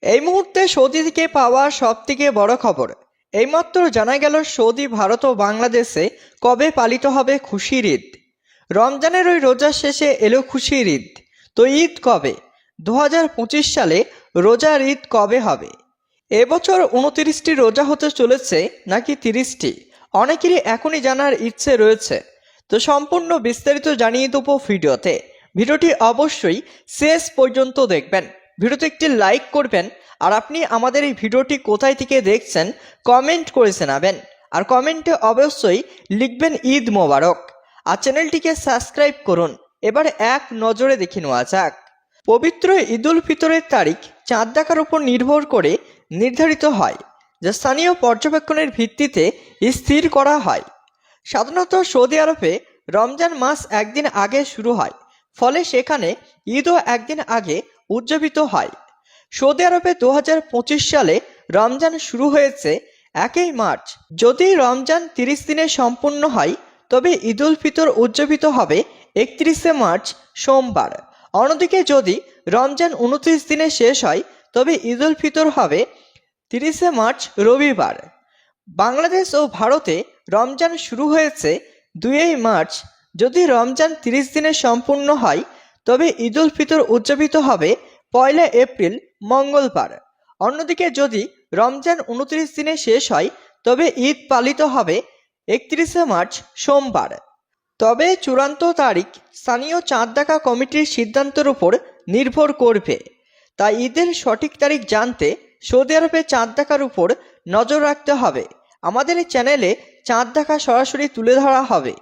এই মুহূর্তে সৌদি থেকে পাওয়া সবথেকে বড় খবর। এইমাত্র জানা গেল সৌদি, ভারত ও বাংলাদেশে কবে পালিত হবে খুশির ঈদ। রমজানের ওই রোজার শেষে এলো খুশির ঈদ। তো ঈদ কবে? 2025 সালে রোজার ঈদ কবে হবে? এবছর 29টি রোজা হতে চলেছে নাকি 30টি? অনেকেরই এখনই জানার ইচ্ছে রয়েছে। তো সম্পূর্ণ বিস্তারিত জানিয়ে দেবো ভিডিওতে। ভিডিওটি অবশ্যই শেষ পর্যন্ত দেখবেন। ভিডিওতে একটি লাইক করবেন, আর আপনি আমাদের এই ভিডিওটি কোথায় থেকে দেখছেন কমেন্ট করে জানাবেন। আর কমেন্টে অবশ্যই লিখবেন ঈদ মোবারক। আর চ্যানেলটিকে সাবস্ক্রাইব করুন। এবার এক নজরে দেখে নেওয়া যাক। পবিত্র ঈদুল ফিতরের তারিখ চাঁদ দেখার উপর নির্ভর করে নির্ধারিত হয়, যা স্থানীয় পর্যবেক্ষণের ভিত্তিতে স্থির করা হয়। সাধারণত সৌদি আরবে রমজান মাস একদিন আগে শুরু হয়, ফলে সেখানে ঈদও একদিন আগে উদযাপিত হয়। সৌদি আরবে 2025 সালে রমজান শুরু হয়েছে 1 মার্চ। যদি রমজান 30 দিনে সম্পূর্ণ হয়, তবে ঈদুল ফিতর উদযাপিত হবে 31 মার্চ সোমবার। অন্যদিকে যদি রমজান 29 দিনে শেষ হয়, তবে ঈদুল ফিতর হবে 30 মার্চ রবিবার। বাংলাদেশ ও ভারতে রমজান শুরু হয়েছে 2 মার্চ। যদি রমজান 30 দিনে সম্পূর্ণ হয়, তবে ঈদুল ফিতর উদযাপিত হবে 1 এপ্রিল মঙ্গলবার। অন্যদিকে যদি রমজান 29 দিনে শেষ হয়, তবে ঈদ পালিত হবে 31 মার্চ সোমবার। তবে চূড়ান্ত তারিখ স্থানীয় চাঁদ দেখা কমিটির সিদ্ধান্তের উপর নির্ভর করবে। তাই ঈদের সঠিক তারিখ জানতে সৌদি আরবে চাঁদ দেখার উপর নজর রাখতে হবে। আমাদের এই চ্যানেলে চাঁদ দেখা সরাসরি তুলে ধরা হবে।